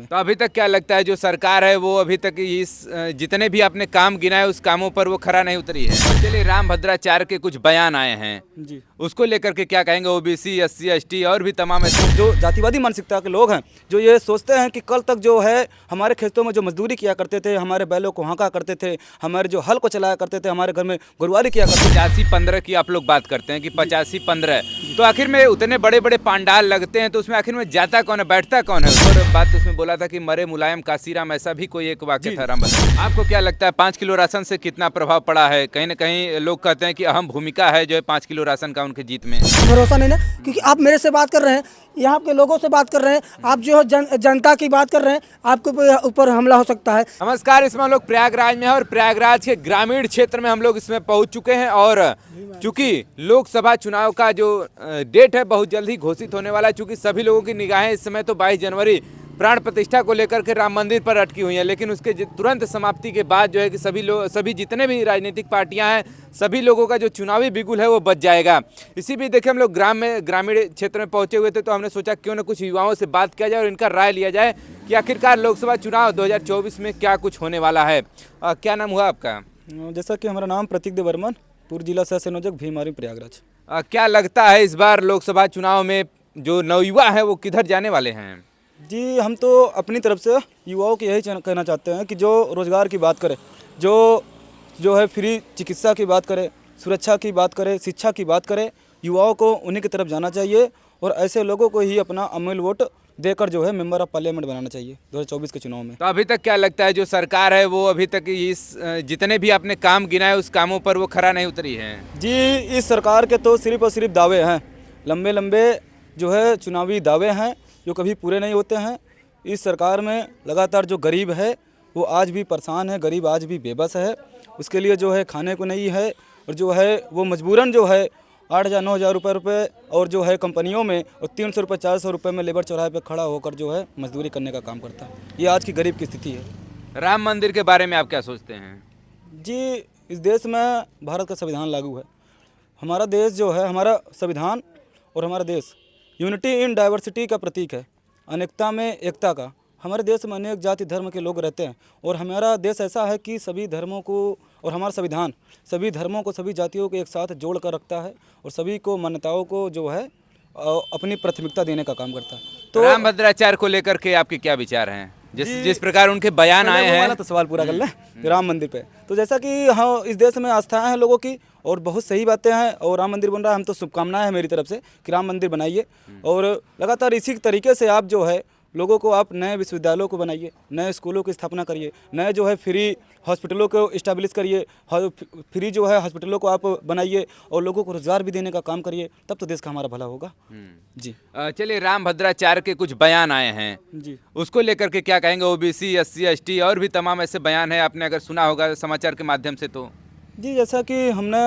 तो अभी तक क्या लगता है जो सरकार है वो अभी तक इस जितने भी आपने काम गिनाए उस कामों पर वो खरा नहीं उतरी है। और चलिए राम भद्राचार्य के कुछ बयान आए हैं जी, उसको लेकर के क्या कहेंगे। ओबीसी एससी एसटी और भी तमाम ऐसे जो जातिवादी मानसिकता के लोग हैं, जो ये सोचते हैं कि कल तक जो है हमारे खेतों में जो मजदूरी किया करते थे, हमारे बैलों को हाँका करते थे, हमारे जो हल को चलाया करते थे, हमारे घर में गुरुवारी किया करते 85-15 की आप लोग बात करते हैं कि 85-15, तो आखिर में उतने बड़े बड़े पांडाल लगते हैं तो उसमें आखिर में जाता कौन है, बैठता कौन है। और बात उसमें बोला था कि मरे मुलायम काशीराम, ऐसा भी कोई एक वाक्य था राम भद्र। आपको क्या लगता है 5 किलो राशन से कितना प्रभाव पड़ा है? कहीं ना कहीं लोग कहते हैं कि अहम भूमिका है जो है 5 किलो राशन का उनकी जीत में। भरोसा नहीं ना, क्योंकि आप मेरे से बात कर रहे हैं, यहाँ के लोगों से बात कर रहे हैं, आप जो है जनता की बात कर रहे हैं, आपके ऊपर हमला हो सकता है। नमस्कार, इसमें हम लोग प्रयागराज में हैं और प्रयागराज के ग्रामीण क्षेत्र में हम लोग इसमें पहुंच चुके हैं। और चूंकि लोकसभा चुनाव का जो डेट है बहुत जल्द ही घोषित होने वाला है, चूंकि सभी लोगों की निगाहें इस समय तो 22 जनवरी प्राण प्रतिष्ठा को लेकर के राम मंदिर पर अटकी हुई हैं, लेकिन उसके तुरंत समाप्ति के बाद जो है कि सभी जितने भी राजनीतिक पार्टियां हैं, सभी लोगों का जो चुनावी बिगुल है वो बच जाएगा। इसी भी देखिए हम लोग ग्रामीण क्षेत्र में पहुंचे हुए थे, तो हमने सोचा क्यों ना कुछ युवाओं से बात किया जाए और इनका राय लिया जाए कि आखिरकार लोकसभा चुनाव 2024 में क्या कुछ होने वाला है। क्या नाम हुआ आपका? हैं। जैसा कि हमारा नाम प्रतीक देव वर्मन, पूर्व जिला सह संयोजक भीमारी प्रयागराज। क्या लगता है इस बार लोकसभा चुनाव में जो नवयुवा है वो किधर जाने वाले हैं? जी, हम तो अपनी तरफ से युवाओं को यही कहना चाहते हैं कि जो रोज़गार की बात करे, जो है फ्री चिकित्सा की बात करे, सुरक्षा की बात करे, शिक्षा की बात करे, युवाओं को उन्हीं की तरफ जाना चाहिए और ऐसे लोगों को ही अपना अमूल्य वोट देकर जो है मेंबर ऑफ पार्लियामेंट बनाना चाहिए 2024 के चुनाव में। तो अभी तक क्या लगता है जो सरकार है वो अभी तक इस जितने भी आपने काम गिनाए उस कामों पर वो खरा नहीं उतरी है? जी, इस सरकार के तो सिर्फ और सिर्फ दावे हैं, लंबे लंबे जो है चुनावी दावे हैं जो कभी पूरे नहीं होते हैं। इस सरकार में लगातार जो गरीब है वो आज भी परेशान है, गरीब आज भी बेबस है, उसके लिए जो है खाने को नहीं है और जो है वो मजबूरन जो है 8,000-9,000 रुपये और जो है कंपनियों में और 300 रुपये 400 रुपये में लेबर चौराहे पे खड़ा होकर जो है मजदूरी करने का काम करता है। ये आज की गरीब की स्थिति है। राम मंदिर के बारे में आप क्या सोचते हैं? जी, इस देश में भारत का संविधान लागू है। हमारा देश जो है, हमारा संविधान और हमारा देश यूनिटी इन डाइवर्सिटी का प्रतीक है, अनेकता में एकता का। हमारे देश में अनेक जाति धर्म के लोग रहते हैं और हमारा देश ऐसा है कि सभी धर्मों को और हमारा संविधान सभी धर्मों को, सभी जातियों को एक साथ जोड़ कर रखता है और सभी को मान्यताओं को जो है अपनी प्राथमिकता देने का काम करता है। तो राम भद्राचार्य को लेकर के आपके क्या विचार हैं? जिस प्रकार उनके बयान आए हैं। तो सवाल पूरा कर ले राम मंदिर पे। तो जैसा कि हाँ, इस देश में आस्थाएं हैं लोगों की और बहुत सही बातें हैं और राम मंदिर बन रहा है। हम तो शुभकामनाएं हैं मेरी तरफ से कि राम मंदिर बनाइए और लगातार इसी तरीके से आप जो है लोगों को आप नए विश्वविद्यालयों को बनाइए, नए स्कूलों की स्थापना करिए, नए जो है फ्री हॉस्पिटलों को इस्टेब्लिश करिए, फ्री जो है हॉस्पिटलों को आप बनाइए और लोगों को रोजगार भी देने का काम करिए, तब तो देश का हमारा भला होगा। जी, चलिए राम भद्राचार्य के कुछ बयान आए हैं जी, उसको लेकर के क्या कहेंगे? ओबीसी एससी एसटी और भी तमाम ऐसे बयान है, आपने अगर सुना होगा समाचार के माध्यम से तो। जी, जैसा कि हमने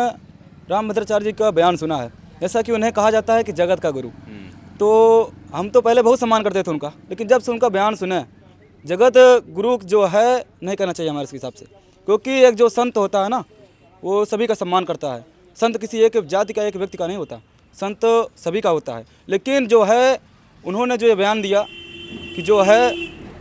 राम भद्राचार्य जी का बयान सुना है, जैसा कि उन्हें कहा जाता है कि जगत का गुरु, तो हम तो पहले बहुत सम्मान करते थे उनका, लेकिन जब से उनका बयान सुने, जगत गुरु जो है नहीं कहना चाहिए हमारे हिसाब से, क्योंकि एक जो संत होता है ना वो सभी का सम्मान करता है। संत किसी एक जाति का, एक व्यक्ति का नहीं होता, संत सभी का होता है। लेकिन जो है उन्होंने जो ये बयान दिया कि जो है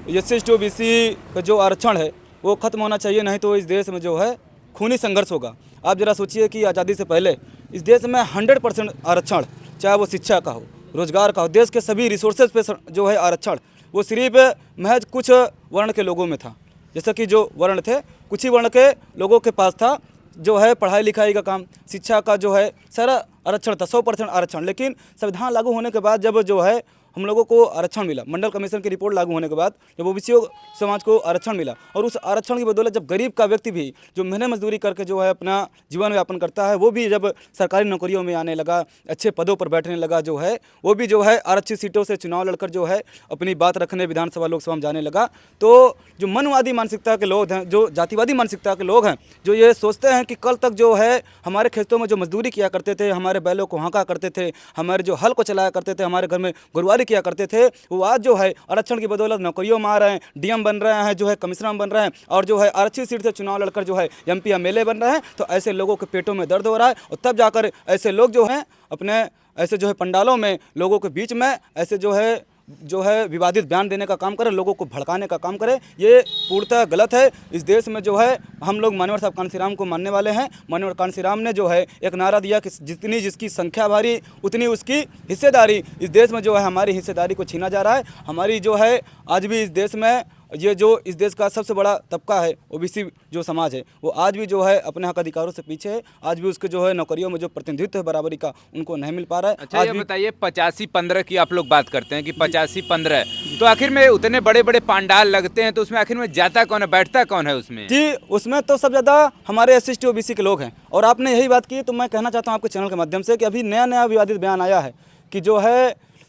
एससी एसटी ओबीसी का जो आरक्षण है वो खत्म होना चाहिए, नहीं तो इस देश में जो है खूनी संघर्ष होगा। आप जरा सोचिए कि आज़ादी से पहले इस देश में 100% आरक्षण, चाहे वो शिक्षा का हो, रोजगार का हो, देश के सभी रिसोर्सेज पे जो है आरक्षण, वो सिर्फ महज कुछ वर्ण के लोगों में था। जैसा कि जो वर्ण थे, कुछ ही वर्ण के लोगों के पास था जो है पढ़ाई लिखाई का काम, शिक्षा का जो है सारा आरक्षण था, 100% आरक्षण। लेकिन संविधान लागू होने के बाद जब जो है हम लोगों को आरक्षण मिला, मंडल कमीशन की रिपोर्ट लागू होने के बाद जब ओबीसी समाज को आरक्षण मिला और उस आरक्षण की बदौलत जब गरीब का व्यक्ति भी जो मेहनत मजदूरी करके जो है अपना जीवन यापन करता है, वो भी जब सरकारी नौकरियों में आने लगा, अच्छे पदों पर बैठने लगा, जो है वो भी जो है आरक्षित सीटों से चुनाव लड़कर जो है अपनी बात रखने विधानसभा लोकसभा में जाने लगा। तो जो मनवादी मानसिकता के लोग हैं, जो जातिवादी मानसिकता के लोग हैं, जो ये सोचते हैं कि कल तक जो है हमारे खेतों में जो मजदूरी किया करते थे, हमारे बैलों को हाँका करते थे, हमारे जो हल को चलाया करते थे, हमारे घर में गुरुवारी किया करते थे, वो आज जो है आरक्षण की बदौलत नौकरियों में आ रहे हैं, डीएम बन रहे हैं, जो है कमिश्नर बन रहे हैं और जो है आरक्षित सीट से चुनाव लड़कर जो है एमपी एमएलए बन रहे हैं। तो ऐसे लोगों के पेटों में दर्द हो रहा है और तब जाकर ऐसे लोग जो हैं अपने ऐसे जो है पंडालों में लोगों के बीच में ऐसे जो है जो है विवादित बयान देने का काम करे, लोगों को भड़काने का काम करे, ये पूर्णतः गलत है। इस देश में जो है हम लोग माननीय साहब कांशीराम को मानने वाले हैं। माननीय कांशीराम ने जो है एक नारा दिया कि जितनी जिसकी संख्या भारी उतनी उसकी हिस्सेदारी। इस देश में जो है हमारी हिस्सेदारी को छीना जा रहा है। हमारी जो है आज भी इस देश में ये जो इस देश का सबसे बड़ा तबका है ओबीसी जो समाज है, वो आज भी जो है अपने हक अधिकारों से पीछे है। आज भी उसके जो है नौकरियों में जो प्रतिनिधित्व है बराबरी का, उनको नहीं मिल पा रहा है। अच्छा, आज ये भी बताइए 85-15 की आप लोग बात करते हैं कि 85-15, तो आखिर में उतने बड़े बड़े पंडाल लगते हैं तो उसमें आखिर में जाता कौन है, बैठता कौन है उसमें? जी, उसमें तो सब ज़्यादा हमारे SC OBC के लोग हैं। और आपने यही बात की तो मैं कहना चाहता हूँ आपके चैनल के माध्यम से कि अभी नया विवादित बयान आया है कि जो है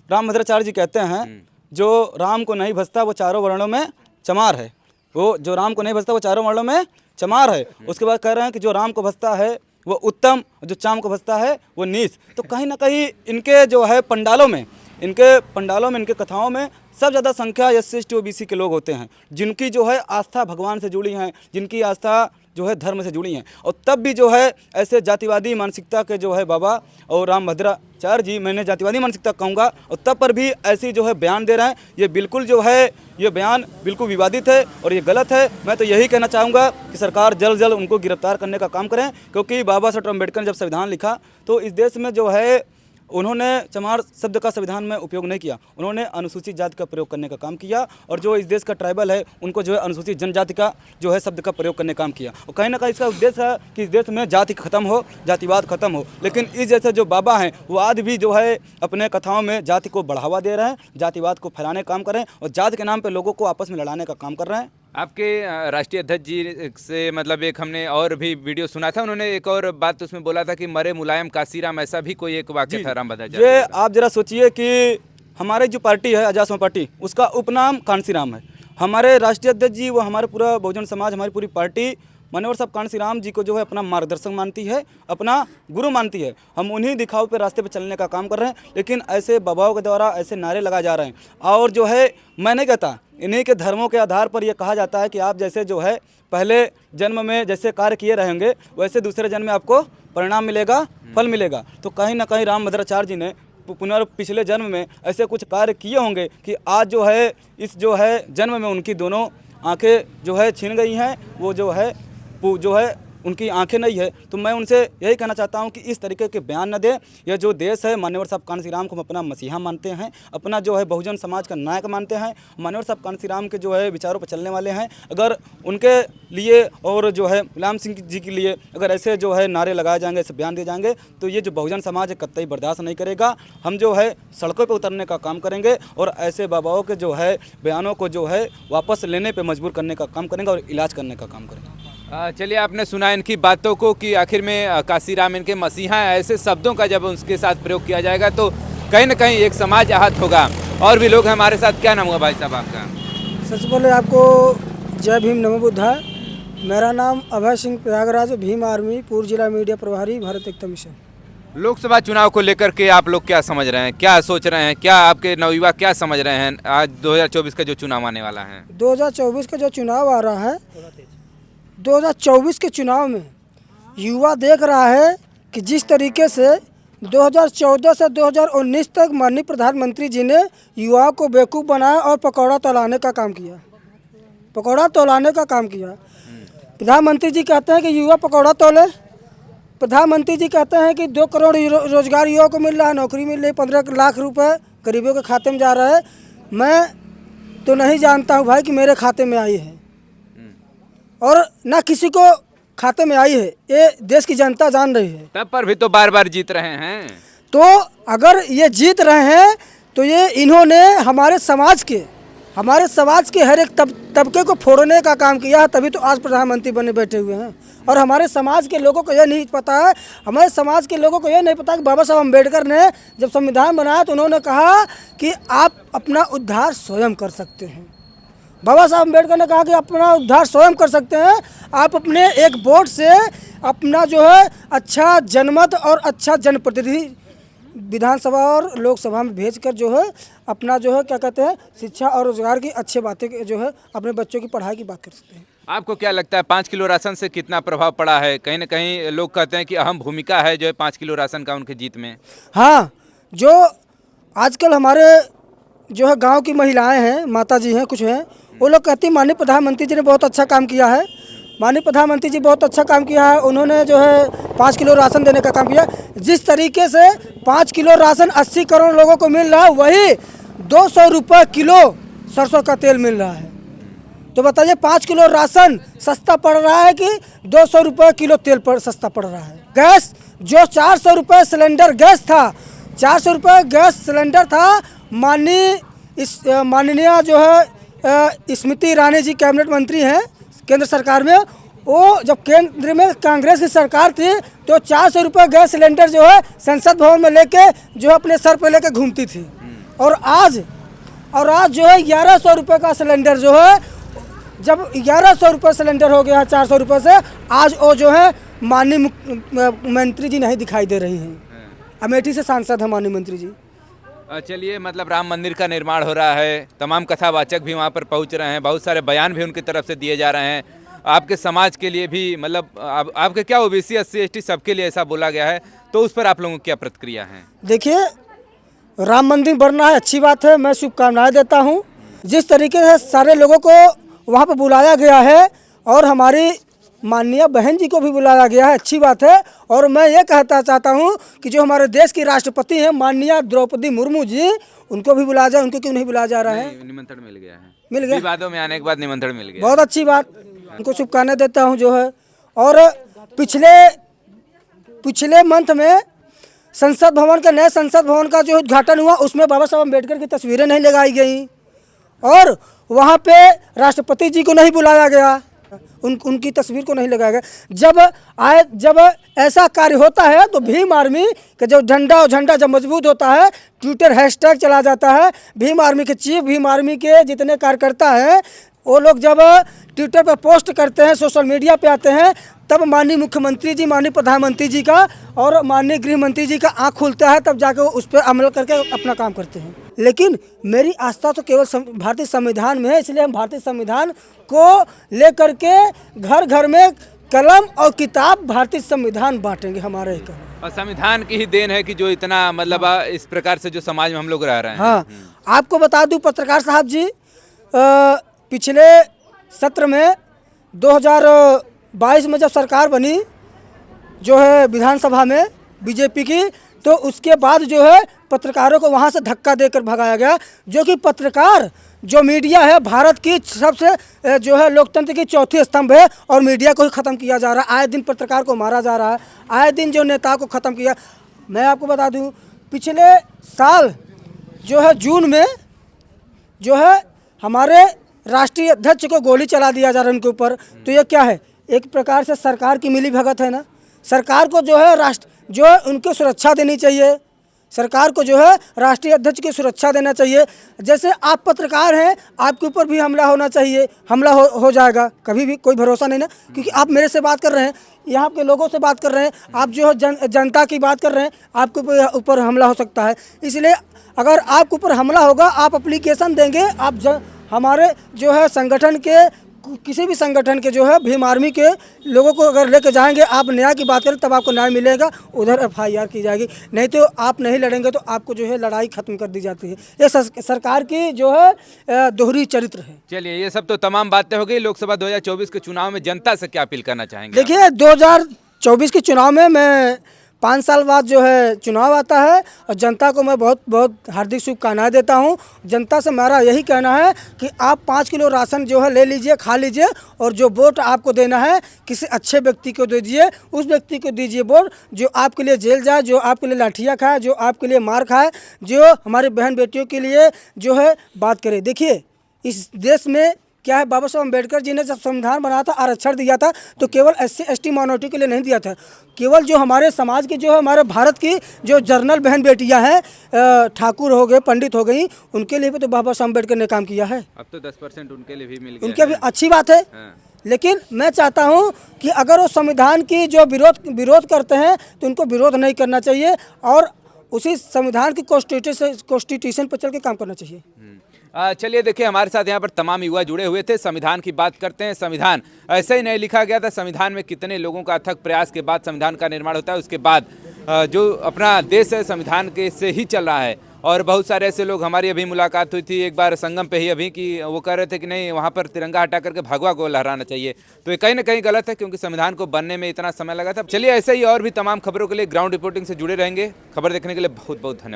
रामभद्राचार्य जी कहते हैं जो राम को नहीं भजता वो चारों वर्णों में चमार है। वो जो राम को नहीं भजता वो चारों वर्णों में चमार है। उसके बाद कह रहे हैं कि जो राम को भजता है वो उत्तम, जो चाम को भजता है वो नीच। तो कहीं ना कहीं इनके जो है पंडालों में, इनके कथाओं में सब ज़्यादा संख्या SC OBC के लोग होते हैं, जिनकी जो है आस्था भगवान से जुड़ी हैं, जिनकी आस्था जो है धर्म से जुड़ी हैं। और तब भी जो है ऐसे जातिवादी मानसिकता के जो है बाबा और रामभद्राचार्य जी, मैंने जातिवादी मानसिकता कहूँगा, और तब पर भी ऐसी जो है बयान दे रहे हैं। ये बिल्कुल जो है ये बयान बिल्कुल विवादित है और ये गलत है। मैं तो यही कहना चाहूँगा कि सरकार जल्द जल्द उनको गिरफ्तार करने का काम करें, क्योंकि बाबा साहब अम्बेडकर ने जब संविधान लिखा तो इस देश में जो है उन्होंने चमार शब्द का संविधान में उपयोग नहीं किया, उन्होंने अनुसूचित जाति का प्रयोग करने का काम किया। और जो इस देश का ट्राइबल है उनको जो है अनुसूचित जनजाति का जो है शब्द का प्रयोग करने का काम किया। और कहीं ना कहीं इसका उद्देश्य है कि इस देश में जाति खत्म हो, जातिवाद खत्म हो। लेकिन इस जैसे जो बाबा हैं वो आज भी जो है अपने कथाओं में जाति को बढ़ावा दे रहे हैं, जातिवाद को फैलाने का काम कर रहे हैं और जाति के नाम पर लोगों को आपस में लड़ाने का काम कर रहे हैं। आपके राष्ट्रीय अध्यक्ष जी से मतलब एक हमने और भी वीडियो सुना था, उन्होंने एक और बात उसमें बोला था कि मरे मुलायम काशीराम, ऐसा भी कोई एक वाक्य था रामभद्राचार्य। ये आप जरा सोचिए कि हमारी जो पार्टी है आजाद समाज पार्टी, उसका उपनाम कांशीराम है। हमारे राष्ट्रीय अध्यक्ष जी, वो हमारे पूरा बहुजन समाज, हमारी पूरी पार्टी माननीय साहब कांशीराम जी को जो है अपना मार्गदर्शक मानती है, अपना गुरु मानती है। हम उन्हीं दिखाव पे रास्ते पे चलने का काम कर रहे हैं। लेकिन ऐसे बाबाओं के द्वारा ऐसे नारे लगाए जा रहे हैं। और जो है मैं नहीं कहता, इन्हीं के धर्मों के आधार पर यह कहा जाता है कि आप जैसे जो है पहले जन्म में जैसे कार्य किए रहेंगे वैसे दूसरे जन्म में आपको परिणाम मिलेगा, फल मिलेगा। तो कहीं ना कहीं रामभद्राचार्य जी ने पिछले जन्म में ऐसे कुछ कार्य किए होंगे कि आज जो है इस जो है जन्म में उनकी दोनों आंखें जो है छीन गई हैं, वो जो है उनकी आंखें नहीं है। तो मैं उनसे यही कहना चाहता हूं कि इस तरीके के बयान न दें। यह जो देश है, मान्यवर साहब कांशीराम को हम अपना मसीहा मानते हैं, अपना जो है बहुजन समाज का नायक मानते हैं। मान्यवर साहब कांशीराम के जो है विचारों पर चलने वाले हैं। अगर उनके लिए और जो है गुलाम सिंह जी के लिए अगर ऐसे जो है नारे लगाए जाएंगे, ऐसे बयान दिए जाएंगे, तो ये जो बहुजन समाज है कतई बर्दाश्त नहीं करेगा। हम जो है सड़कों पर उतरने का काम करेंगे और ऐसे बाबाओं के जो है बयानों को जो है वापस लेने पर मजबूर करने का काम करेंगे और इलाज करने का काम करेंगे। चलिए, आपने सुना इनकी बातों को कि आखिर में काशीराम इनके मसीहा हैं। ऐसे शब्दों का जब उसके साथ प्रयोग किया जाएगा तो कहीं ना कहीं एक समाज आहत होगा। और भी लोग हैं हमारे साथ। क्या नाम हुआ भाई साहब आपका? सबसे पहले आपको जय भीम नमो बुद्धाय। मेरा नाम अभय सिंह, प्रयागराज, भीम आर्मी पूर्व जिला मीडिया प्रभारी, भारत एकता मिशन। लोकसभा चुनाव को लेकर के आप लोग क्या समझ रहे हैं, क्या सोच रहे हैं, क्या आपके नवयुवा क्या समझ रहे हैं आज 2024 का जो चुनाव आने वाला है? 2024 का जो चुनाव आ रहा है, 2024 के चुनाव में युवा देख रहा है कि जिस तरीके से 2014 से 2019 तक माननीय प्रधानमंत्री जी ने युवाओं को बेवकूफ़ बनाया और पकौड़ा तौलाने का काम किया, प्रधानमंत्री जी कहते हैं कि युवा पकौड़ा तौले। प्रधानमंत्री जी कहते हैं कि 2 करोड़ रोजगार युवाओं को मिल रहा है, नौकरी मिल रही, 15 लाख रुपए गरीबों के खाते में जा रहा है। मैं तो नहीं जानता हूँ भाई कि मेरे खाते में आई है और ना किसी को खाते में आई है, ये देश की जनता जान रही है। तब पर भी तो बार बार जीत रहे हैं। तो अगर ये जीत रहे हैं तो ये इन्होंने हमारे समाज के हर एक तबके को फोड़ने का काम किया है, तभी तो आज प्रधानमंत्री बने बैठे हुए हैं। और हमारे समाज के लोगों को यह नहीं पता है, कि बाबा साहब अम्बेडकर ने जब संविधान बनाया तो उन्होंने कहा कि आप अपना उद्धार स्वयं कर सकते हैं। बाबा साहब अम्बेडकर ने कहा कि अपना उद्धार स्वयं कर सकते हैं। आप अपने एक वोट से अपना जो है अच्छा जनमत और अच्छा जनप्रतिनिधि विधानसभा और लोकसभा में भेजकर जो है अपना जो है क्या कहते हैं शिक्षा और रोजगार की अच्छी बातें जो है अपने बच्चों की पढ़ाई की बात कर सकते हैं। आपको क्या लगता है 5 किलो राशन से कितना प्रभाव पड़ा है? कहीं ना कहीं लोग कहते हैं कि अहम भूमिका है जो है 5 किलो राशन का उनकी जीत में। हाँ, जो आजकल हमारे जो है गांव की महिलाएं हैं, माता जी हैं, कुछ हैं, वो लोग कहती हैं माननीय प्रधानमंत्री जी ने बहुत अच्छा काम किया है। माननीय प्रधानमंत्री जी बहुत अच्छा काम किया है। उन्होंने जो है 5 किलो राशन देने का काम किया। जिस तरीके से 5 किलो राशन 80 करोड़ लोगों को मिल रहा है, वही 200 रुपये किलो सरसों का तेल मिल रहा है। तो बताइए 5 किलो राशन सस्ता पड़ रहा है कि 200 रुपये किलो तेल पर सस्ता पड़ रहा है। गैस जो 400 रुपये सिलेंडर गैस था, 400 रुपये गैस सिलेंडर था। माननीय जो है स्मृति ईरानी जी कैबिनेट मंत्री हैं केंद्र सरकार में, वो जब केंद्र में कांग्रेस की सरकार थी तो 400 रुपये गैस सिलेंडर जो है संसद भवन में लेके जो है अपने सर पे लेके घूमती थी। और आज जो है 1100 रुपये का सिलेंडर जो है, जब 1100 रुपये सिलेंडर हो गया 400 रुपये से, आज वो जो है माननीय मंत्री जी नहीं दिखाई दे रही हैं। अमेठी से सांसद है माननीय मंत्री जी। चलिए, मतलब राम मंदिर का निर्माण हो रहा है, तमाम कथावाचक भी वहाँ पर पहुँच रहे हैं, बहुत सारे बयान भी उनकी तरफ से दिए जा रहे हैं। आपके समाज के लिए भी, मतलब आपके क्या ओबीसी SC ST सबके लिए ऐसा बोला गया है, तो उस पर आप लोगों की क्या प्रतिक्रिया है? देखिए, राम मंदिर बनना है, अच्छी बात है, मैं शुभकामनाएं देता हूं। जिस तरीके से सारे लोगों को वहां पर बुलाया गया है और हमारी माननीय बहन जी को भी बुलाया गया है, अच्छी बात है। और मैं ये कहता चाहता हूं कि जो हमारे देश की राष्ट्रपति हैं माननीय द्रौपदी मुर्मू जी, उनको भी बुलाया जाए। उनको क्यों नहीं बुलाया जा रहा है? निमंत्रण मिल गया है, मिल गया, विवादों में आने के बाद निमंत्रण मिल गया, बहुत अच्छी बात। उनको शुभकामनाएं देता हूँ जो है। और पिछले मंथ में संसद भवन के नए संसद भवन का जो उद्घाटन हुआ, उसमें बाबा साहब अम्बेडकर की तस्वीरें नहीं लगाई गई और वहाँ पे राष्ट्रपति जी को नहीं बुलाया गया, उनकी तस्वीर को नहीं लगाया गया। जब ऐसा कार्य होता है तो भीम आर्मी का जो झंडा जब मजबूत होता है, ट्विटर हैशटैग चला जाता है। भीम आर्मी के चीफ, भीम आर्मी के जितने कार्यकर्ता हैं, वो लोग जब ट्विटर पर पोस्ट करते हैं, सोशल मीडिया पे आते हैं, तब माननीय मुख्यमंत्री जी, माननीय प्रधानमंत्री जी का और माननीय गृह मंत्री जी का आँख खुलता है, तब जाके वो उस पर अमल करके अपना काम करते हैं। लेकिन मेरी आस्था तो केवल भारतीय संविधान में है, इसलिए हम भारतीय संविधान को लेकर के घर घर में कलम और किताब भारतीय संविधान बांटेंगे हमारे। और संविधान की ही देन है कि जो इतना, मतलब इस प्रकार से जो समाज में हम लोग रह रहे हैं। हाँ, आपको बता दूं पत्रकार साहब जी, पिछले सत्र में 2022 में जब सरकार बनी जो है विधानसभा में बीजेपी की, तो उसके बाद जो है पत्रकारों को वहाँ से धक्का देकर भगाया गया। जो कि पत्रकार, जो मीडिया है, भारत की सबसे जो है लोकतंत्र की चौथी स्तंभ है और मीडिया को ही ख़त्म किया जा रहा है। आए दिन पत्रकार को मारा जा रहा है, आए दिन जो नेता को ख़त्म किया। मैं आपको बता दूं, पिछले साल जो है जून में जो है हमारे राष्ट्रीय अध्यक्ष को गोली चला दिया जा रहा है उनके ऊपर। तो ये क्या है? एक प्रकार से सरकार की मिली भगत है ना। सरकार को जो है जो है उनको सुरक्षा देनी चाहिए। सरकार को जो है राष्ट्रीय अध्यक्ष की सुरक्षा देना चाहिए। जैसे आप पत्रकार हैं, आपके ऊपर भी हमला होना चाहिए, हमला हो जाएगा, कभी भी कोई भरोसा नहीं ना, क्योंकि आप मेरे से बात कर रहे हैं, यहाँ के लोगों से बात कर रहे हैं, आप जो है जनता की बात कर रहे हैं, आपके ऊपर हमला हो सकता है। इसलिए अगर आपके ऊपर हमला होगा, आप एप्लीकेशन देंगे, आप हमारे जो है संगठन के, किसी भी संगठन के जो है भीम आर्मी के लोगों को अगर लेके जाएंगे, आप न्याय की बात करें तब आपको न्याय मिलेगा, उधर FIR की जाएगी। नहीं तो आप नहीं लड़ेंगे तो आपको जो है लड़ाई खत्म कर दी जाती है। ये सरकार की जो है दोहरी चरित्र है। चलिए, ये सब तो तमाम बातें हो गई। लोकसभा 2024 के चुनाव में जनता से क्या अपील करना चाहेंगे? देखिए, 2024 के चुनाव में मैं 5 साल बाद जो है चुनाव आता है और जनता को मैं बहुत बहुत हार्दिक शुभकामनाएं देता हूं। जनता से मेरा यही कहना है कि आप 5 किलो राशन जो है ले लीजिए, खा लीजिए, और जो वोट आपको देना है किसी अच्छे व्यक्ति को दे दीजिए। उस व्यक्ति को दीजिए वोट जो आपके लिए जेल जाए, जो आपके लिए लाठियाँ खाए, जो आपके लिए मार खाए, जो हमारी बहन बेटियों के लिए जो है बात करे। देखिए, इस देश में क्या है, बाबा साहब अम्बेडकर जी ने जब संविधान बनाया था, आरक्षण दिया था, तो केवल SC ST माइनॉरिटी के लिए नहीं दिया था। केवल जो हमारे समाज की, जो हमारे भारत की जो जर्नल बहन बेटियां हैं, ठाकुर हो गए, पंडित हो गई, उनके लिए भी तो बाबा साहब अम्बेडकर ने काम किया है। अब तो 10% उनके लिए भी मिल गया, उनके भी अच्छी बात है। लेकिन मैं चाहता हूं कि अगर वो संविधान की जो विरोध करते हैं तो उनको विरोध नहीं करना चाहिए और उसी संविधान की कॉन्स्टिट्यूशन पर चल के काम करना चाहिए। चलिए, देखिए, हमारे साथ यहाँ पर तमाम युवा जुड़े हुए थे। संविधान की बात करते हैं। संविधान ऐसे ही नहीं लिखा गया था। संविधान में कितने लोगों का अथक प्रयास के बाद संविधान का निर्माण होता है। उसके बाद जो अपना देश है संविधान के से ही चल रहा है। और बहुत सारे ऐसे लोग, हमारी अभी मुलाकात हुई थी एक बार संगम पे ही अभी, कि वो कह रहे थे कि नहीं वहाँ पर तिरंगा हटा करके भगवा को लहराना चाहिए। तो ये कहीं ना कहीं गलत है, क्योंकि संविधान को बनने में इतना समय लगा था। चलिए ऐसे ही और भी तमाम खबरों के लिए ग्राउंड रिपोर्टिंग से जुड़े रहेंगे। खबर देखने के लिए बहुत बहुत धन्यवाद।